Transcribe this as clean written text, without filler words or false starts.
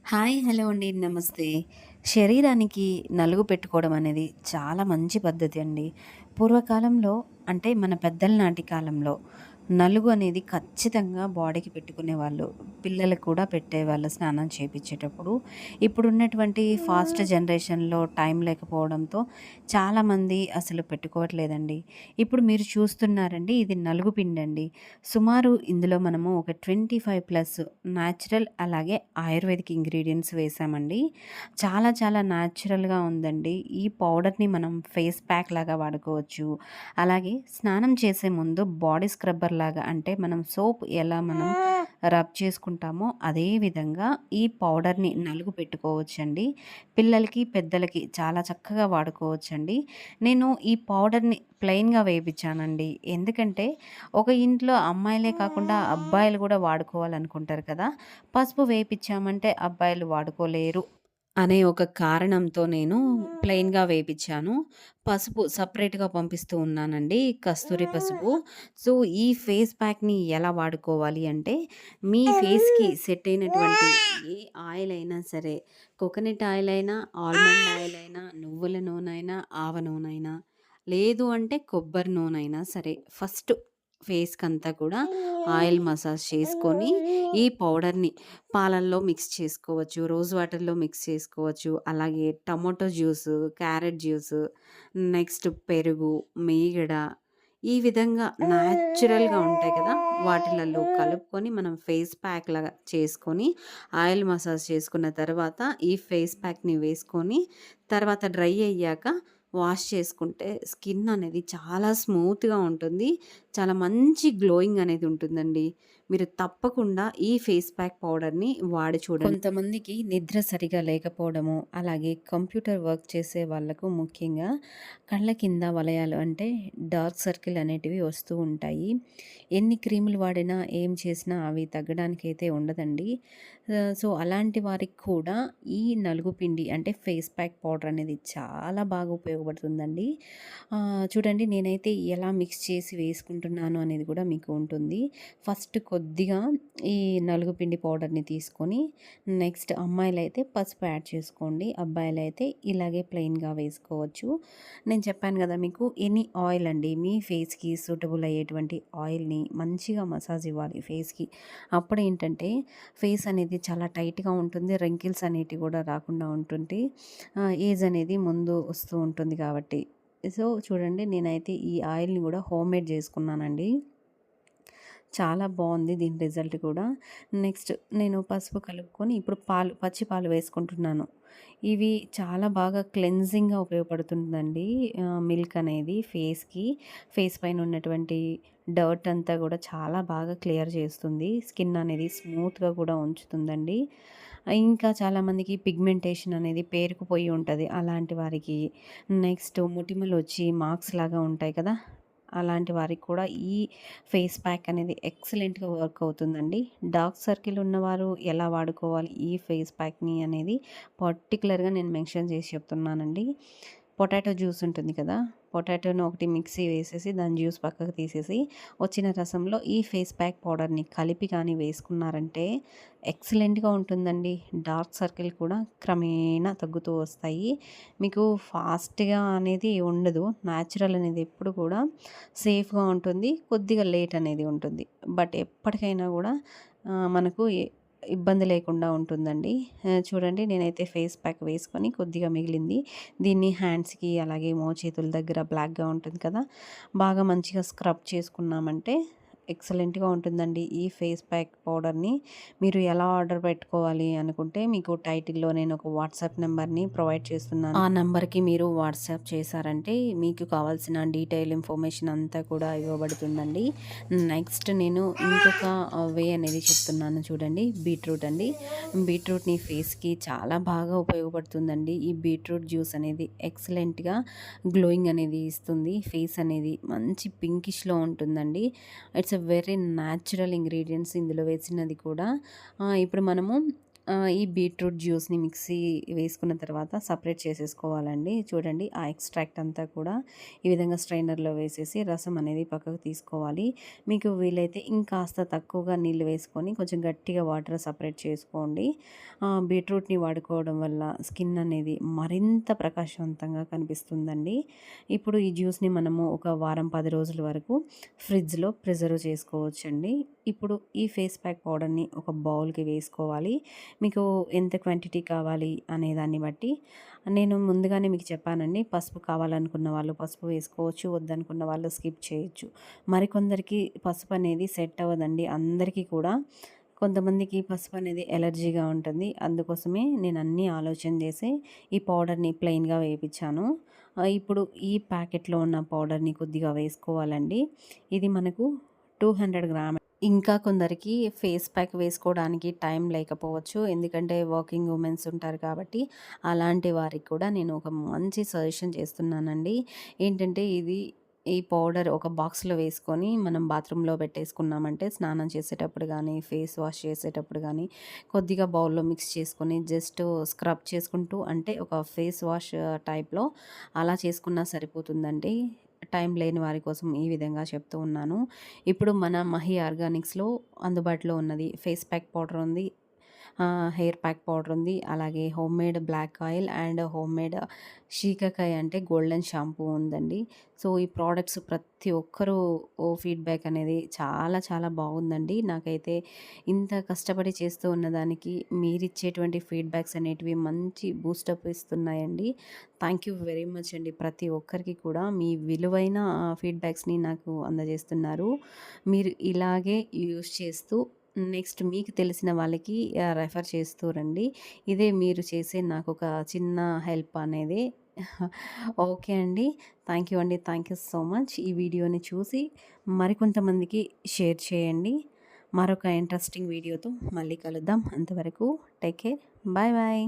Hi! Hello అండి. నమస్తే. శరీరానికి నలుగు పెట్టుకోవడం అనేది చాలా మంచి పద్ధతి అండి. పూర్వకాలంలో అంటే మన పెద్దల నాటి కాలంలో నలుగు అనేది ఖచ్చితంగా బాడీకి పెట్టుకునేవాళ్ళు. పిల్లలకు కూడా పెట్టేవాళ్ళు స్నానం చేపిచ్చేటప్పుడు. ఇప్పుడున్నటువంటి ఫాస్ట్ జనరేషన్‌లో టైం లేకపోవడంతో చాలామంది అసలు పెట్టుకోవట్లేదండి. ఇప్పుడు మీరు చూస్తున్నారండి, ఇది నలుగు పిండండి. సుమారు ఇందులో మనము ఒక 25 ప్లస్ న్యాచురల్ అలాగే ఆయుర్వేదిక్ ఇంగ్రీడియెంట్స్ వేసామండి. చాలా చాలా న్యాచురల్‌గా ఉందండి. ఈ పౌడర్‌ని మనం ఫేస్ ప్యాక్ లాగా వాడుకోవచ్చు. అలాగే స్నానం చేసే ముందు బాడీ స్క్రబ్బర్ లాగా, అంటే మనం సోప్ ఎలా మనం రబ్ చేసుకుంటామో అదే విధంగా ఈ పౌడర్‌ని నలుగు పెట్టుకోవచ్చండి. పిల్లలకి, పెద్దలకి చాలా చక్కగా వాడుకోవచ్చండి. నేను ఈ పౌడర్‌ని ప్లెయిన్‌గా వేపిచ్చానండి. ఎందుకంటే ఒక ఇంట్లో అమ్మాయిలే కాకుండా అబ్బాయిలు కూడా వాడుకోవాలనుకుంటారు కదా! పసుపు వేపిచ్చామంటే అబ్బాయిలు వాడుకోలేరు అనే ఒక కారణంతో నేను ప్లెయిన్‌గా వేపిచ్చాను. పసుపు సెపరేట్‌గా పంపిస్తూ ఉన్నానండి. కస్తూరి పసుపు. సో, ఈ ఫేస్ ప్యాక్‌ని ఎలా వాడుకోవాలి అంటే, మీ ఫేస్‌కి సెట్ అయినటువంటి ఏ ఆయిల్ అయినా సరే, కోకోనట్ ఆయిల్ అయినా, ఆల్మండ్ ఆయిల్ అయినా, నువ్వుల నూనె అయినా, ఆవ నూనె అయినా, లేదు అంటే కొబ్బరి నూనె అయినా సరే, ఫస్ట్ ఫేస్‌కంతా కూడా ఆయిల్ మసాజ్ చేసుకొని, ఈ పౌడర్‌ని పాలల్లో మిక్స్ చేసుకోవచ్చు. రోజ్ వాటర్‌లో మిక్స్ చేసుకోవచ్చు. అలాగే tomato juice, carrot juice, next పెరుగు, మీగడ, ఈ విధంగా న్యాచురల్‌గా ఉంటాయి కదా! వాటిలలో కలుపుకొని మనం ఫేస్ ప్యాక్ లాగా చేసుకొని, ఆయిల్ మసాజ్ చేసుకున్న తర్వాత ఈ ఫేస్ ప్యాక్‌ని వేసుకొని, తర్వాత డ్రై అయ్యాక వాష్ చేసుకుంటే స్కిన్ అనేది చాలా స్మూత్‌గా ఉంటుంది. చాలా మంచి గ్లోయింగ్ అనేది ఉంటుందండి. మీరు తప్పకుండా ఈ ఫేస్ ప్యాక్ పౌడర్‌ని వాడి చూడండి. కొంతమందికి నిద్ర సరిగా లేకపోవడము, అలాగే కంప్యూటర్ వర్క్ చేసే వాళ్ళకు ముఖ్యంగా కళ్ళ కింద వలయాలు, అంటే డార్క్ సర్కిల్ అనేటివి వస్తూ ఉంటాయి. ఎన్ని క్రీములు వాడినా, ఏం చేసినా అవి తగ్గడానికైతే ఉండదండి. సో, అలాంటి వారికి కూడా ఈ నలుగు పిండి అంటే ఫేస్ ప్యాక్ పౌడర్ అనేది చాలా బాగా ఉపయోగపడుతుందండి. చూడండి, నేనైతే ఎలా మిక్స్ చేసి వేసుకుంటున్నాను అనేది కూడా మీకు ఉంటుంది. ఫస్ట్ కొద్దిగా ఈ నలుగు పిండి పౌడర్‌ని తీసుకొని, నెక్స్ట్ అమ్మాయిలైతే పసుపు యాడ్ చేసుకోండి. అబ్బాయిలైతే ఇలాగే ప్లెయిన్‌గా వేసుకోవచ్చు. నేను చెప్పాను గదా మీకు, ఎనీ ఆయిల్ అండి. మీ ఫేస్‌కి సూటబుల్ అయ్యేటువంటి ఆయిల్‌ని మంచిగా మసాజ్ ఇవ్వాలి ఫేస్‌కి. అప్పుడేంటంటే ఫేస్ అనేది చాలా టైట్‌గా ఉంటుంది. రింకిల్స్ అనేటివి గూడా రాకుండా ఉంటుంది. ఏజ్ అనేది ముందు వస్తూ ఉంటుంది కాబట్టి. సో, చూడండి, నేనైతే ఈ ఆయిల్‌ని గూడా హోమ్‌మేడ్ జేసుకున్నానండి. చాలా బావుంది దీని రిజల్ట్ కూడా. నెక్స్ట్ నేను పసుపు కలుపుకొని ఇప్పుడు పాలు, పచ్చి పాలు వేసుకుంటున్నాను. ఇవి చాలా బాగా క్లెన్జింగ్‌గా ఉపయోగపడుతుందండి. మిల్క్ అనేది ఫేస్‌కి, ఫేస్ పైన ఉన్నటువంటి డర్ట్ అంతా గూడా చాలా బాగా క్లియర్ చేస్తుంది. స్కిన్ అనేది స్మూత్‌గా కూడా ఉంచుతుందండి. ఇంకా చాలామందికి పిగ్మెంటేషన్ అనేది పేరుకుపోయి ఉంటది. అలాంటి వారికి, నెక్స్ట్ మొటిమలొచ్చి మార్క్స్ లాగా ఉంటాయి కదా! అలాంటి వారికి కూడా ఈ ఫేస్ ప్యాక్ అనేది ఎక్సలెంట్‌గా వర్క్ అవుతుందండి. డార్క్ సర్కిల్ ఉన్నవారు ఎలా వాడుకోవాలి ఈ ఫేస్ ప్యాక్‌ని అనేది పర్టిక్యులర్‌గా నేను మెన్షన్ చేసి చెప్తున్నానండి. పొటాటో జ్యూస్ ఉంటుంది కదా! పొటాటోని ఒకటి మిక్సీ వేసేసి దాని జ్యూస్ పక్కకు తీసేసి, వచ్చిన రసంలో ఈ ఫేస్ ప్యాక్ పౌడర్‌ని కలిపి కానీ వేసుకున్నారంటే ఎక్సలెంట్‌గా ఉంటుందండి. డార్క్ సర్కిల్ కూడా క్రమేణా తగ్గుతూ వస్తాయి. మీకు ఫాస్ట్‌గా అనేది ఉండదు. న్యాచురల్ అనేది ఎప్పుడు కూడా సేఫ్‌గా ఉంటుంది. కొద్దిగా లేట్ అనేది ఉంటుంది. బట్ ఎప్పటికైనా కూడా మనకు ఇబ్బంది లేకుండా ఉంటుందండి. చూడండి, నేనైతే ఫేస్ ప్యాక్ వేసుకొని కొద్దిగా మిగిలింది. దీన్ని హ్యాండ్స్‌కి అలాగే మోచేతుల దగ్గర బ్లాక్‌గా ఉంటుంది కదా! బాగా మంచిగా స్క్రబ్ చేసుకున్నామంటే ఎక్సలెంట్‌గా ఉంటుందండి. ఈ ఫేస్ ప్యాక్ పౌడర్‌ని మీరు ఎలా ఆర్డర్ పెట్టుకోవాలి అనుకుంటే, మీకు టైటిల్‌లో నేను ఒక వాట్సాప్ నెంబర్‌ని ప్రొవైడ్ చేస్తున్నాను. ఆ నంబర్‌కి మీరు వాట్సాప్ చేశారంటే మీకు కావాల్సిన డీటెయిల్ ఇన్ఫర్మేషన్ అంతా కూడా ఇవ్వబడుతుందండి. నెక్స్ట్ నేను ఇంకొక వే అనేది చెప్తున్నాను చూడండి. బీట్రూట్ అండి. బీట్రూట్‌ని ఫేస్‌కి చాలా బాగా ఉపయోగపడుతుందండి. ఈ బీట్రూట్ జ్యూస్ అనేది ఎక్సలెంట్‌గా గ్లోయింగ్ అనేది ఇస్తుంది. ఫేస్ అనేది మంచి పింకిష్‌లో ఉంటుందండి. It's a very natural ingredients ఇందులో వేసినది కూడా. ఇప్పుడు మనము ఈ బీట్రూట్ జ్యూస్‌ని మిక్సీ వేసుకున్న తర్వాత సపరేట్ చేసేసుకోవాలండి. చూడండి ఆ ఎక్స్ట్రాక్ట్ అంతా కూడా ఈ విధంగా స్ట్రైనర్‌లో వేసేసి రసం అనేది పక్కకు తీసుకోవాలి. మీకు వీలైతే ఇంకాస్త తక్కువగా నీళ్ళు వేసుకొని కొంచెం గట్టిగా వాటర్ సపరేట్ చేసుకోండి. బీట్రూట్‌ని వాడుకోవడం వల్ల స్కిన్ అనేది మరింత ప్రకాశవంతంగా కనిపిస్తుందండి. ఇప్పుడు ఈ జ్యూస్‌ని మనము ఒక వారం, 10 రోజుల వరకు ఫ్రిడ్జ్‌లో ప్రిజర్వ్ చేసుకోవచ్చండి. ఇప్పుడు ఈ ఫేస్ ప్యాక్ పౌడర్‌ని ఒక బౌల్‌కి వేసుకోవాలి. మీకు ఎంత క్వాంటిటీ కావాలి అనే దాన్ని బట్టి నేను ముందుగానే మీకు చెప్పానండి. పసుపు కావాలనుకున్న వాళ్ళు పసుపు వేసుకోవచ్చు. వద్దనుకున్న వాళ్ళు స్కిప్ చేయొచ్చు. మరికొందరికి పసుపు అనేది సెట్ అవ్వదండి. అందరికీ కూడా కొంతమందికి పసుపు అనేది ఎలర్జీగా ఉంటుంది. అందుకోసమే నేను అన్నీ ఆలోచన చేసి ఈ పౌడర్‌ని ప్లెయిన్‌గా వేపిచ్చాను. ఇప్పుడు ఈ ప్యాకెట్‌లో ఉన్న పౌడర్‌ని కొద్దిగా వేసుకోవాలండి. ఇది మనకు 200 గ్రాములు. ఇంకా కొందరికి ఫేస్ ప్యాక్ వేసుకోవడానికి టైం లేకపోవచ్చు. ఎందుకంటే వర్కింగ్ ఉమెన్స్ ఉంటారు కాబట్టి, అలాంటి వారికి కూడా నేను ఒక మంచి సజెషన్ చేస్తున్నానండి. ఏంటంటే ఈ పౌడర్ ఒక బాక్స్‌లో వేసుకొని మనం బాత్రూమ్‌లో పెట్టేసుకున్నామంటే స్నానం చేసేటప్పుడు గానీ, ఫేస్ వాష్ చేసేటప్పుడు గానీ, కొద్దిగా బౌల్‌లో మిక్స్ చేసుకొని జస్ట్ స్క్రబ్ చేసుకుంటూ అంటే ఒక ఫేస్ వాష్ టైప్‌లో అలా చేసుకున్నా సరిపోతుందండి. టైం లేని వారి కోసం ఈ విధంగా చెప్తూ ఉన్నాను. ఇప్పుడు మన మహి ఆర్గానిక్స్‌లో అందుబాటులో ఉన్నది ఫేస్ ప్యాక్ పౌడర్ ఉంది. హెయిర్ ప్యాక్ పౌడర్ ఉంది. అలాగే homemade black oil and homemade shikakai అంటే గోల్డెన్ షాంపూ ఉందండి. సో, ఈ ప్రొడక్ట్స్ ప్రతి ఒక్కరూ ఫీడ్‌బ్యాక్ అనేది చాలా చాలా బాగుందండి. నాకైతే ఇంత కష్టపడి చేస్తూ ఉన్నదానికి మీరిచ్చేటువంటి ఫీడ్‌బ్యాక్స్ అనేటివి మంచి బూస్టప్ ఇస్తున్నాయండి. థ్యాంక్ యూ వెరీ మచ్ అండి. ప్రతి ఒక్కరికి కూడా మీ విలువైన ఫీడ్‌బ్యాక్స్‌ని నాకు అందజేస్తున్నారు. మీరు ఇలాగే యూజ్ చేస్తూ నెక్స్ట్ మీకు తెలిసిన వాళ్ళకి రెఫర్ చేస్తూ రండి. ఇదే మీరు చేసే నాకొక చిన్న హెల్ప్ అనేది. ఓకే అండి. థ్యాంక్ యూ అండి. Thank you so much. ఈ వీడియోని చూసి మరికొంతమందికి షేర్ చేయండి. మరొక ఇంట్రెస్టింగ్ వీడియోతో మళ్ళీ కలుద్దాం. అంతవరకు టేక్ కేర్. Bye bye.